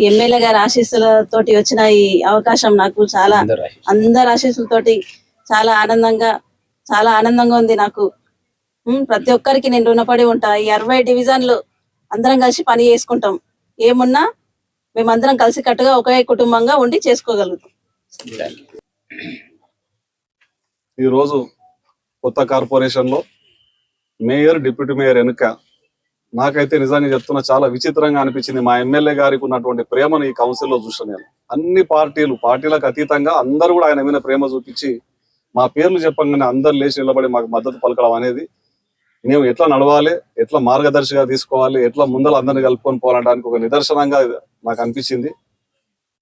MLA గారి ఆశీస్సులతోటి వచ్చిన ఈ అవకాశం నాకు చాలా అందరి ఆశీస్సులతోటి చాలా ఆనందంగా ఉంది నాకు. ప్రతి ఒక్కరికి నేను రుణపడి ఉంటా. ఈ 60 డివిజన్లు అందరం కలిసి పని చేసుకుంటాం. ఏమున్నా మేమందరం కలిసి కట్టుగా ఒకే కుటుంబంగా ఉండి చేసుకోగలుగుతాం. ఈరోజు కొత్త కార్పొరేషన్లో మేయర్, డిప్యూటీ మేయర్ ఎన్నిక నాకైతే నిజంగా చెప్తున్నా చాలా విచిత్రంగా అనిపించింది. మా ఎమ్మెల్యే గారికి ఉన్నటువంటి ప్రేమను ఈ కౌన్సిల్లో చూసాను నేను. అన్ని పార్టీలకు అతీతంగా అందరూ కూడా ఆయన మీద ప్రేమ చూపించి మా పేర్లు చెప్పంగానే అందరు లేచి నిలబడి మాకు మద్దతు పలకడం అనేది, మేము ఎట్లా నడవాలి, ఎట్లా మార్గదర్శిగా తీసుకోవాలి, ఎట్లా ముందర అందరినీ కలుపుకొని పోవడానికి ఒక నిదర్శనంగా నాకు అనిపించింది.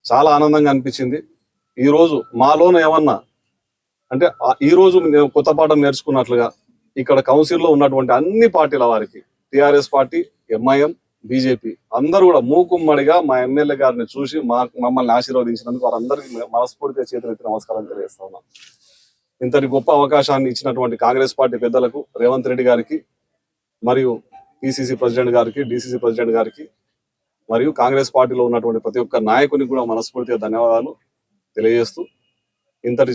చాలా ఆనందంగా అనిపించింది. ఈరోజు మాలోన ఏమన్నా అంటే ఈరోజు మేము కొత్త పాఠం నేర్చుకున్నట్లుగా ఇక్కడ కౌన్సిల్లో ఉన్నటువంటి అన్ని పార్టీల వారికి, టిఆర్ఎస్ పార్టీ, ఎంఐఎం, బీజేపీ అందరూ కూడా మూకుమ్మడిగా మా ఎమ్మెల్యే గారిని చూసి మమ్మల్ని ఆశీర్వదించినందుకు వారందరికీ మనస్ఫూర్తిగా చేతులెత్తి నమస్కారం తెలియజేస్తా ఉన్నాం. ఇంతటి గొప్ప అవకాశాన్ని ఇచ్చినటువంటి కాంగ్రెస్ పార్టీ పెద్దలకు, రేవంత్ రెడ్డి గారికి, మరియు పిసిసి ప్రెసిడెంట్ గారికి, డిసిసి ప్రెసిడెంట్ గారికి, మరియు కాంగ్రెస్ పార్టీలో ఉన్నటువంటి ప్రతి ఒక్క నాయకునికి కూడా మనస్ఫూర్తిగా ధన్యవాదాలు తెలియజేస్తూ, ఇంతటి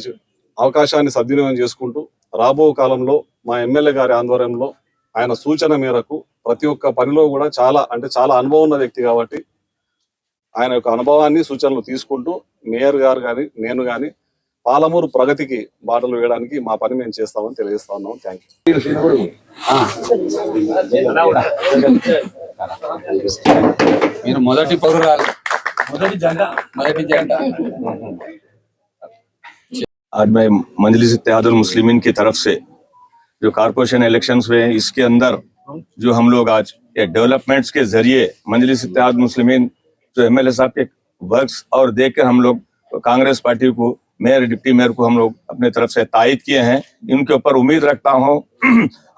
అవకాశాన్ని సద్వినియోగం చేసుకుంటూ రాబో కాలంలో మా ఎమ్మెల్యే గారి ఆధ్వర్యంలో ఆయన సూచన మేరకు ప్రతి ఒక్క పనిలో కూడా చాలా అనుభవం ఉన్న వ్యక్తి కాబట్టి ఆయన యొక్క అనుభవాన్ని, సూచనలు తీసుకుంటూ మేయర్ గారు కానీ నేను కానీ పాలమూరు ప్రగతికి బాటలు వేయడానికి మా పని మేము చేస్తామని తెలియజేస్తా ఉన్నాం. Thank you. आज मैं मजलिस इत्तेहादुल मुस्लिमीन की तरफ से जो कारपोरेशन इलेक्शंस हुए हैं इसके अंदर जो हम लोग आज ये डेवलपमेंट्स के जरिए मजलिस इत्तेहाद मुस्लिमीन जो एमएलए साहब के वर्क्स और देखकर हम लोग कांग्रेस पार्टी को, मेयर, डिप्टी मेयर को हम लोग अपने तरफ से तायद किए हैं। इनके ऊपर उम्मीद रखता हूँ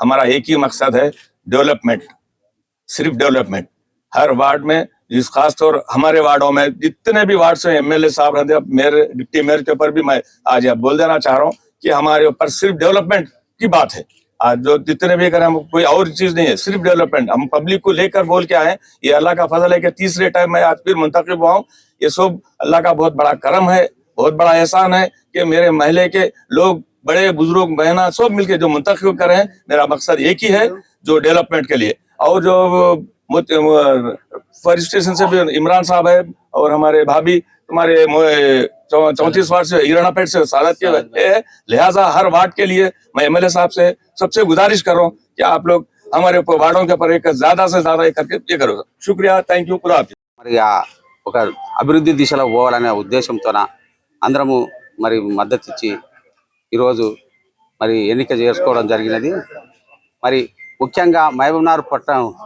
हमारा एक ही मकसद है डेवलपमेंट, सिर्फ डेवलपमेंट। हर वार्ड में, जिस खासतौर हमारे वार्डों में जितने भी वार्ड से एमएलए साहब रहते हैं, मेयर, डिप्टी मेयर के ऊपर भी मैं आज बोल देना चाह रहा हूँ कि हमारे ऊपर सिर्फ डेवलपमेंट की बात है। आज जो जितने भी करें, हम कोई और चीज नहीं है, सिर्फ डेवलपमेंट। हम पब्लिक को लेकर बोल के आए। ये अल्लाह का फजल है कि तीसरे टाइम मैं आज फिर मुंतखब हुआ हूँ। ये सब अल्लाह का बहुत बड़ा करम है, बहुत बड़ा एहसान है कि मेरे महल्ले के लोग, बड़े बुजुर्ग, बहना सब मिलकर जो मुंतखब कर रहे हैं। मेरा मकसद एक ही है, जो डेवलपमेंट के लिए। और जो फॉरेस्ट स्टेशन से भी इमरान साहब है और हमारे भाभी हमारे 34 वार्ड से हिरानापेट से सादत के है। लिहाजा हर वार्ड के लिए मैं एमएलए साहब से सबसे गुजारिश कर रहा हूँ कि आप लोग हमारे वार्डों के ऊपर एक ज्यादा से ज्यादा करके ये करो। शुक्रिया, थैंक यू, खुदा हाफिज़। మరి ఒక అభివృద్ధి దిశలో పోవాలనే ఉద్దేశంతోన అందరము మరి మద్దతు ఇచ్చి ఈరోజు మరి ఎన్నిక చేసుకోవడం జరిగినది. మరి ముఖ్యంగా మహబూబ్నగర్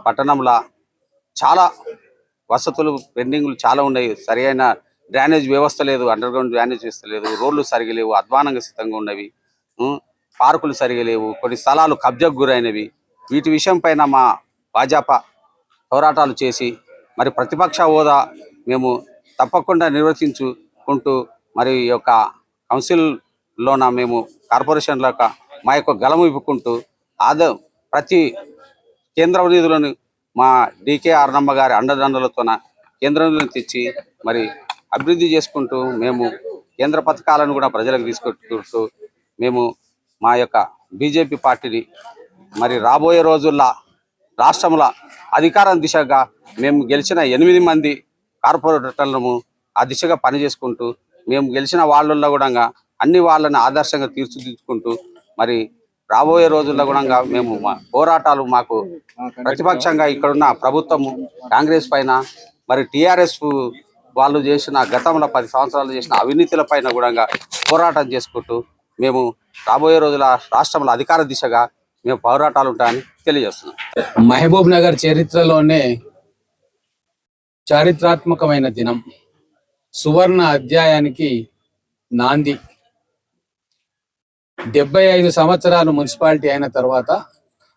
పట్టణంలో చాలా వసతులు పెండింగ్లు చాలా ఉన్నాయి. సరైన డ్రైనేజ్ వ్యవస్థ లేదు, అండర్ గ్రౌండ్ డ్రైనేజ్ వ్యవస్థ లేదు, రోడ్లు సరిగా లేవు, అధ్వానంగా సిద్ధంగా ఉన్నవి, పార్కులు సరిగా లేవు, కొన్ని స్థలాలు కబ్జాకు గురైనవి. వీటి విషయం పైన మా భాజపా పోరాటాలు చేసి మరి ప్రతిపక్ష హోదా మేము తప్పకుండా నిర్వర్తించుకుంటూ మరి ఈ యొక్క కౌన్సిల్లోన మేము కార్పొరేషన్ల మా యొక్క గళము ఇప్పుకుంటూ ప్రతి కేంద్ర నిధులను మా డికే ఆర్నమ్మ గారి అండదండలతోన కేంద్ర నిధులను తెచ్చి మరి అభివృద్ధి చేసుకుంటూ మేము కేంద్ర పథకాలను కూడా ప్రజలకు తీసుకుంటూ మేము మా యొక్క బీజేపీ పార్టీని మరి రాబోయే రోజుల్లో రాష్ట్రంలో అధికారం దిశగా మేము గెలిచిన 8 మంది కార్పొరేటర్లను ఆ దిశగా పనిచేసుకుంటూ మేము గెలిచిన వాళ్ళల్లో కూడా అన్ని వాళ్ళని ఆదర్శంగా తీర్చిదిద్దుకుంటూ మరి రాబోయే రోజుల్లో కూడా మేము మా పోరాటాలు మాకు ప్రతిపక్షంగా ఇక్కడున్న ప్రభుత్వము కాంగ్రెస్ పైన మరి టిఆర్ఎస్ వాళ్ళు చేసిన గతంలో 10 సంవత్సరాలు చేసిన అవినీతుల పైన కూడా పోరాటం చేసుకుంటూ మేము రాబోయే రోజుల రాష్ట్రంలో అధికార దిశగా మేము పోరాటాలు ఉంటాయని తెలియజేస్తున్నాం. మహబూబ్ నగర్ చరిత్రలోనే చారిత్రాత్మకమైన దినం, సువర్ణ అధ్యాయానికి నాంది. 75 సంవత్సరాలు మున్సిపాలిటీ అయిన తర్వాత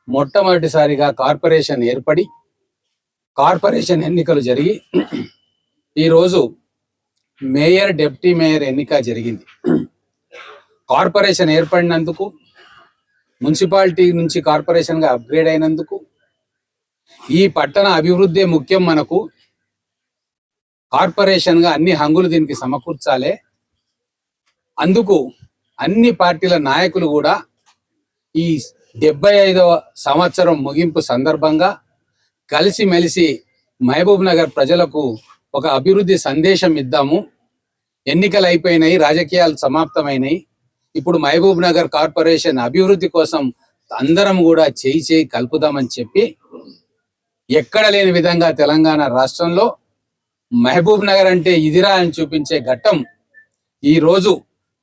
మొట్టమొదటిసారిగా కార్పొరేషన్ ఏర్పడి కార్పొరేషన్ ఎన్నికలు జరిగి ఈరోజు మేయర్, డిప్యూటీ మేయర్ ఎన్నిక జరిగింది. కార్పొరేషన్ ఏర్పడినందుకు, మున్సిపాలిటీ నుంచి కార్పొరేషన్గా అప్గ్రేడ్ అయినందుకు, ఈ పట్టణ అభివృద్ధి ముఖ్యం మనకు. కార్పొరేషన్ గా అన్ని హంగులు దీనికి సమకూర్చాలి. అందుకు అన్ని పార్టీల నాయకులు కూడా ఈ 75వ సంవత్సరం ముగింపు సందర్భంగా కలిసిమెలిసి మహబూబ్ నగర్ ప్రజలకు ఒక అభివృద్ధి సందేశం ఇద్దాము. ఎన్నికలు అయిపోయినాయి, రాజకీయాలు సమాప్తమైనాయి. ఇప్పుడు మహబూబ్ నగర్ కార్పొరేషన్ అభివృద్ధి కోసం అందరం కూడా చేయి కలుపుదామని చెప్పి ఎక్కడ లేని విధంగా తెలంగాణ రాష్ట్రంలో మహబూబ్ నగర్ అంటే ఇదిరా అని చూపించే ఘట్టం ఈ రోజు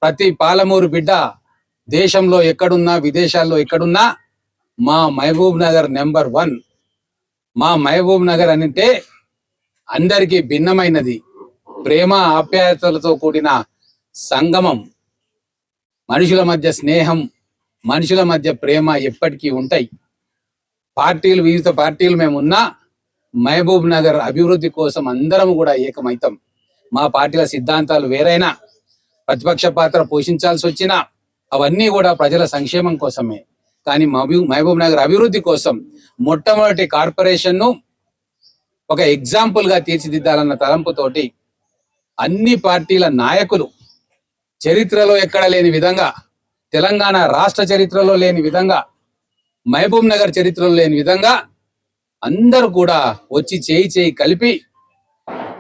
ప్రతి పాలమూరు బిడ్డ దేశంలో ఎక్కడున్నా విదేశాల్లో ఎక్కడున్నా మా మహబూబ్ నగర్ నెంబర్ 1. మా మహబూబ్ నగర్ అంటే అందరికీ భిన్నమైనది. ప్రేమ ఆప్యాయతలతో కూడిన సంగమం, మనుషుల మధ్య స్నేహం, మనుషుల మధ్య ప్రేమ ఎప్పటికీ ఉంటాయి. వివిధ పార్టీలు మేమున్నా మహబూబ్ నగర్ అభివృద్ధి కోసం అందరం కూడా ఏకమైతాం. మా పార్టీల సిద్ధాంతాలు వేరైనా, ప్రతిపక్ష పాత్ర పోషించాల్సి వచ్చినా అవన్నీ కూడా ప్రజల సంక్షేమం కోసమే. కానీ మహబూబ్ నగర్ అభివృద్ధి కోసం మొట్టమొదటి కార్పొరేషన్ ను ఒక ఎగ్జాంపుల్ గా తీర్చిదిద్దాలన్న తలంపుతోటి అన్ని పార్టీల నాయకులు చరిత్రలో ఎక్కడ లేని విధంగా, తెలంగాణ రాష్ట్ర చరిత్రలో లేని విధంగా, మహబూబ్ నగర్ చరిత్రలో లేని విధంగా అందరూ కూడా వచ్చి చేయి కలిపి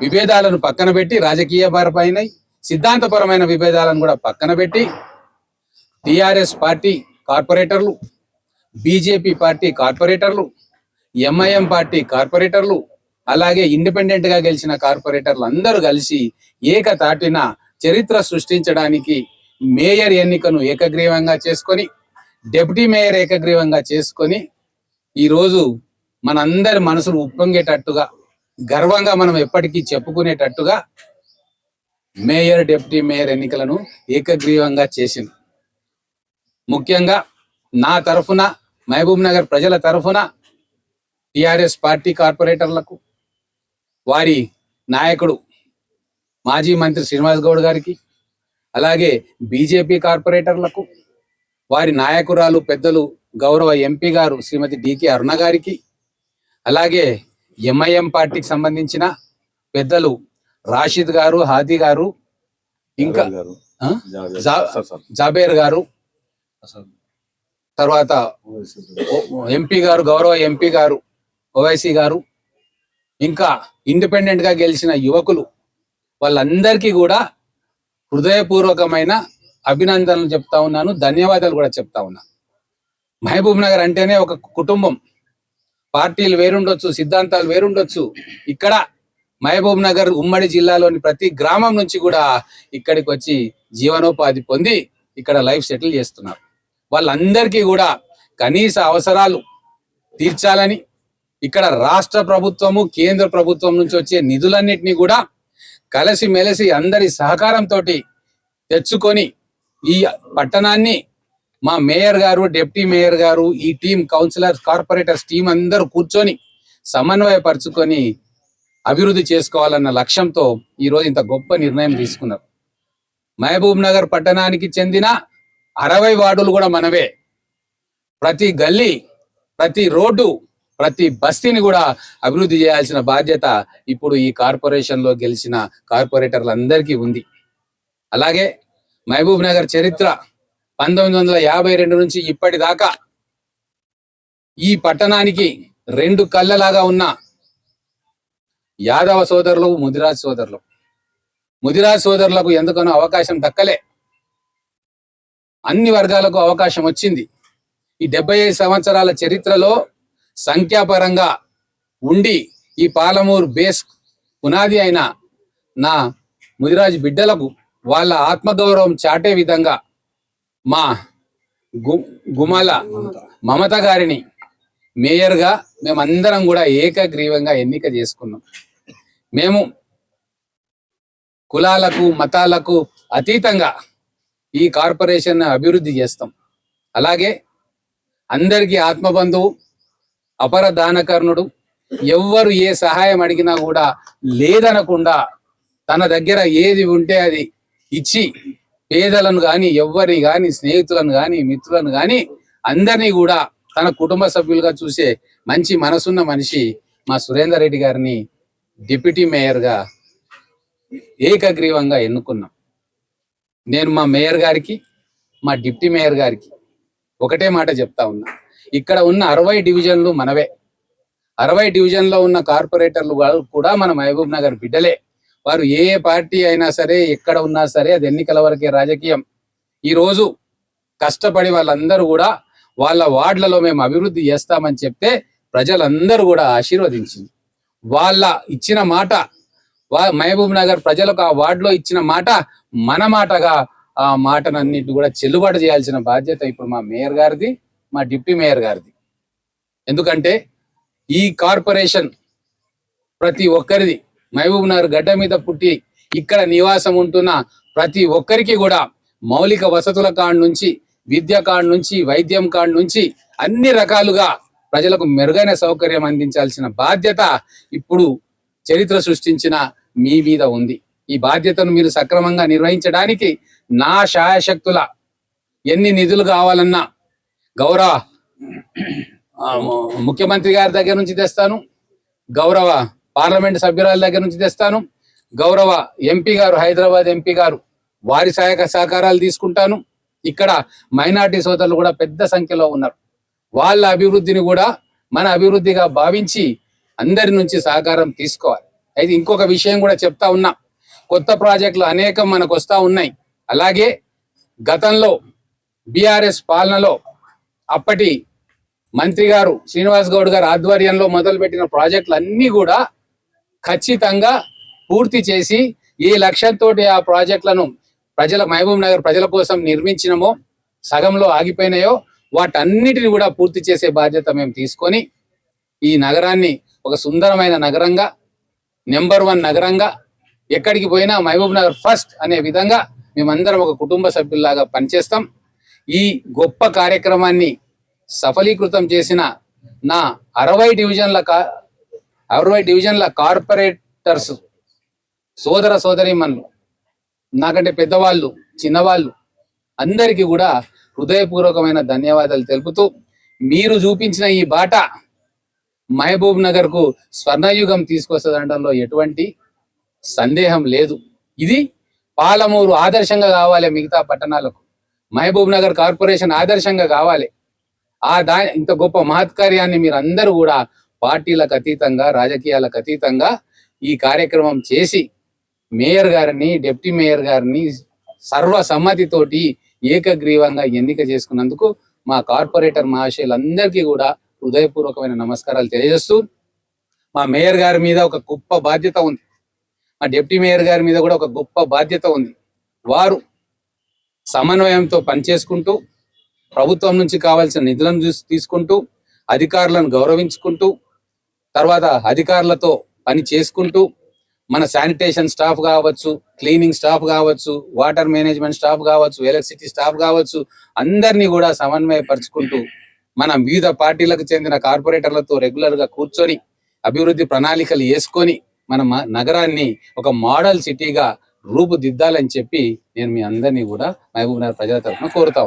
విభేదాలను పక్కన పెట్టి, రాజకీయపరమైన సిద్ధాంతపరమైన విభేదాలను కూడా పక్కన పెట్టి టిఆర్ఎస్ పార్టీ కార్పొరేటర్లు, బీజేపీ పార్టీ కార్పొరేటర్లు, ఎంఐఎం పార్టీ కార్పొరేటర్లు, అలాగే ఇండిపెండెంట్ గా గెలిచిన కార్పొరేటర్లు అందరూ కలిసి ఏకతాటిన చరిత్ర సృష్టించడానికి మేయర్ ఎన్నికను ఏకగ్రీవంగా చేసుకొని, డిప్యూటీ మేయర్ ఏకగ్రీవంగా చేసుకొని ఈరోజు మనందరి మనసులు ఉప్పొంగేటట్టుగా, గర్వంగా మనం ఎప్పటికీ చెప్పుకునేటట్టుగా మేయర్, డిప్యూటీ మేయర్ ఎన్నికలను ఏకగ్రీవంగా చేసింది. ముఖ్యంగా నా తరఫున, మహబూబ్ నగర్ ప్రజల తరఫున టిఆర్ఎస్ పార్టీ కార్పొరేటర్లకు, వారి నాయకుడు మాజీ మంత్రి శ్రీనివాస్ గౌడ్ గారికి, అలాగే బీజేపీ కార్పొరేటర్లకు, వారి నాయకురాలు పెద్దలు గౌరవ ఎంపీ గారు శ్రీమతి డికే అరుణ గారికి, అలాగే ఎంఐఎం పార్టీకి సంబంధించిన పెద్దలు రాషిద్ గారు, హాదీ గారు, ఇంకా జాబేర్ గారు, తర్వాత ఎంపీ గారు, గౌరవ ఎంపీ గారు ఓవైసీ గారు, ఇంకా ఇండిపెండెంట్ గా గెలిచిన యువకులు, వాళ్ళందరికీ కూడా హృదయపూర్వకమైన అభినందనలు చెప్తా ఉన్నాను, ధన్యవాదాలు కూడా చెప్తా ఉన్నాను. మహబూబ్ నగర్ అంటేనే ఒక కుటుంబం. పార్టీలు వేరుండొచ్చు, సిద్ధాంతాలు వేరుండొచ్చు. ఇక్కడ మహబూబ్ నగర్ ఉమ్మడి జిల్లాలోని ప్రతి గ్రామం నుంచి కూడా ఇక్కడికి వచ్చి జీవనోపాధి పొంది ఇక్కడ లైఫ్ సెటిల్ చేస్తున్నారు. వాళ్ళందరికీ కూడా కనీస అవసరాలు తీర్చాలని ఇక్కడ రాష్ట్ర ప్రభుత్వము, కేంద్ర ప్రభుత్వం నుంచి వచ్చే నిధులన్నిటినీ కూడా కలిసిమెలిసి అందరి సహకారంతో తెచ్చుకొని ఈ పట్టణాన్ని మా మేయర్ గారు, డిప్యూటీ మేయర్ గారు, ఈ టీం, కౌన్సిలర్స్, కార్పొరేటర్స్ టీం అందరూ కూర్చొని సమన్వయపరుచుకొని అభివృద్ధి చేసుకోవాలన్న లక్ష్యంతో ఈరోజు ఇంత గొప్ప నిర్ణయం తీసుకున్నారు. మహబూబ్ నగర్ పట్టణానికి చెందిన 60 వార్డులు కూడా మనవే. ప్రతి గల్లీ, ప్రతి రోడ్డు, ప్రతి బస్తీని కూడా అభివృద్ధి చేయాల్సిన బాధ్యత ఇప్పుడు ఈ కార్పొరేషన్ లో గెలిచిన కార్పొరేటర్లందరికీ ఉంది. అలాగే మహబూబ్ నగర్ చరిత్ర 1952 నుంచి ఇప్పటిదాకా ఈ పట్టణానికి 2 కళ్ళలాగా ఉన్న యాదవ సోదరులు, ముదిరాజ్ సోదరులకు ఎందుకనో అవకాశం దక్కలే. అన్ని వర్గాలకు అవకాశం వచ్చింది. ఈ 75 సంవత్సరాల చరిత్రలో సంఖ్యాపరంగా ఉండి ఈ పాలమూరు బేస్ పునాది అయిన నా ముదిరాజ్ బిడ్డలకు వాళ్ళ ఆత్మగౌరవం చాటే విధంగా మా గుమల మమత గారిని మేయర్గా మేమందరం కూడా ఏకగ్రీవంగా ఎన్నిక చేసుకున్నాం. మేము కులాలకు, మతాలకు అతీతంగా ఈ కార్పొరేషన్ అభివృద్ధి చేస్తాం. అలాగే అందరికీ ఆత్మబంధువు, అపర దానకర్ణుడు, ఎవ్వరు ఏ సహాయం అడిగినా కూడా లేదనకుండా తన దగ్గర ఏది ఉంటే అది ఇచ్చి పేదలను కానీ, ఎవ్వరిని కానీ, స్నేహితులను కానీ, మిత్రులను కానీ అందరినీ కూడా తన కుటుంబ సభ్యులుగా చూసే మంచి మనసున్న మనిషి మా సురేందర్ రెడ్డి గారిని డిప్యూటీ మేయర్గా ఏకగ్రీవంగా ఎన్నుకున్నాం. నేను మా మేయర్ గారికి, మా డిప్యూటీ మేయర్ గారికి ఒకటే మాట చెప్తా ఉన్నా, ఇక్కడ ఉన్న 60 డివిజన్లు మనవే. 60 డివిజన్లో ఉన్న కార్పొరేటర్లు కూడా మన మహబూబ్ నగర్ బిడ్డలే. వారు ఏ పార్టీ అయినా సరే, ఎక్కడ ఉన్నా సరే, అది ఎన్నికల వరకే రాజకీయం. ఈరోజు కష్టపడి వాళ్ళందరూ కూడా వాళ్ళ వార్డులలో మేము అభివృద్ధి చేస్తామని చెప్తే ప్రజలందరూ కూడా ఆశీర్వదించింది. వాళ్ళ ఇచ్చిన మాట, మహబూబ్ నగర్ ప్రజలకు ఆ వార్డులో ఇచ్చిన మాట మన మాటగా ఆ మాటనన్నిటి కూడా చెల్లుబాటు చేయాల్సిన బాధ్యత ఇప్పుడు మా మేయర్ గారిది, మా డిప్యూటీ మేయర్ గారిది. ఎందుకంటే ఈ కార్పొరేషన్ ప్రతి ఒక్కరిది. మహబూబ్ నగర్ గడ్డ మీద పుట్టి ఇక్కడ నివాసం ఉంటున్న ప్రతి ఒక్కరికి కూడా మౌలిక వసతుల కాడ నుంచి, విద్య కాడ నుంచి, వైద్యం కాడ నుంచి అన్ని రకాలుగా ప్రజలకు మెరుగైన సౌకర్యం అందించాల్సిన బాధ్యత ఇప్పుడు చరిత్ర సృష్టించిన మీ మీద ఉంది. ఈ బాధ్యతను మీరు సక్రమంగా నిర్వహించడానికి నా శాయశక్తుల ఎన్ని నిధులు కావాలన్నా గౌరవ ముఖ్యమంత్రి గారి దగ్గర నుంచి తెస్తాను, గౌరవ పార్లమెంట్ సభ్యురాల దగ్గర నుంచి తెస్తాను, గౌరవ ఎంపీ గారు, హైదరాబాద్ ఎంపీ గారు, వారి సహకారాలు తీసుకుంటాను. ఇక్కడ మైనార్టీ సోదరులు కూడా పెద్ద సంఖ్యలో ఉన్నారు. వాళ్ళ అభివృద్ధిని కూడా మన అభివృద్ధిగా భావించి అందరి నుంచి సహకారం తీసుకోవాలి. అయితే ఇంకొక విషయం కూడా చెప్తా ఉన్నా, కొత్త ప్రాజెక్టులు అనేకం మనకు వస్తా ఉన్నాయి. అలాగే గతంలో బీఆర్ఎస్ పాలనలో అప్పటి మంత్రి గారు శ్రీనివాస్ గౌడ్ గారు ఆధ్వర్యంలో మొదలుపెట్టిన ప్రాజెక్టులు అన్నీ కూడా ఖచ్చితంగా పూర్తి చేసి ఏ లక్ష్యంతో ఆ ప్రాజెక్టులను మహబూబ్ నగర్ ప్రజల కోసం నిర్మించినమో, సగంలో ఆగిపోయినాయో వాటన్నిటిని కూడా పూర్తి చేసే బాధ్యత మేము తీసుకొని ఈ నగరాన్ని ఒక సుందరమైన నగరంగా, నెంబర్ 1 నగరంగా, ఎక్కడికి పోయినా మహబూబ్ నగర్ ఫస్ట్ అనే విధంగా మేమందరం ఒక కుటుంబ సభ్యుల్లాగా పనిచేస్తాం. ఈ గొప్ప కార్యక్రమాన్ని సఫలీకృతం చేసిన నా 60 డివిజన్ల కార్పొరేటర్స్ సోదర సోదరీమణులు, నాకంటే పెద్దవాళ్ళు, చిన్నవాళ్ళు అందరికీ కూడా హృదయపూర్వకమైన ధన్యవాదాలు తెలుపుతూ, మీరు చూపించిన ఈ బాట మహబూబ్ నగర్ కు స్వర్ణయుగం తీసుకొస్తుందనడంలో ఎటువంటి సందేహం లేదు. ఇది పాలమూరు ఆదర్శంగా కావాలి, మిగతా పట్టణాలకు మహబూబ్ నగర్ కార్పొరేషన్ ఆదర్శంగా కావాలి. ఇంత గొప్ప మహత్కార్యాన్ని మీరు అందరూ కూడా పార్టీలకు అతీతంగా, రాజకీయాలకు అతీతంగా ఈ కార్యక్రమం చేసి మేయర్ గారిని, డిప్యూటీ మేయర్ గారిని సర్వసమ్మతితోటి ఏకగ్రీవంగా ఎన్నిక చేసుకున్నందుకు మా కార్పొరేటర్ మహాశయులందరికీ కూడా హృదయపూర్వకమైన నమస్కారాలు తెలియజేస్తూ, మా మేయర్ గారి మీద ఒక గొప్ప బాధ్యత ఉంది, మా డిప్యూటీ మేయర్ గారి మీద కూడా ఒక గొప్ప బాధ్యత ఉంది. వారు సమన్వయంతో పనిచేసుకుంటూ, ప్రభుత్వం నుంచి కావాల్సిన నిధులను తీసుకుంటూ, అధికారులను గౌరవించుకుంటూ, తర్వాత అధికారులతో పని చేసుకుంటూ, మన శానిటేషన్ స్టాఫ్ కావచ్చు, క్లీనింగ్ స్టాఫ్ కావచ్చు, వాటర్ మేనేజ్మెంట్ స్టాఫ్ కావచ్చు, ఎలక్ట్రిసిటీ స్టాఫ్ కావచ్చు, అందరినీ కూడా సమన్వయపరుచుకుంటూ మన వివిధ పార్టీలకు చెందిన కార్పొరేటర్లతో రెగ్యులర్ గా కూర్చొని అభివృద్ధి ప్రణాళికలు వేసుకొని మన నగరాన్ని ఒక మోడల్ సిటీగా రూపుదిద్దాలని చెప్పి నేను మీ అందరినీ కూడా మహబూబ్ నగర్ ప్రజల తరఫున కోరుతా ఉన్నాను.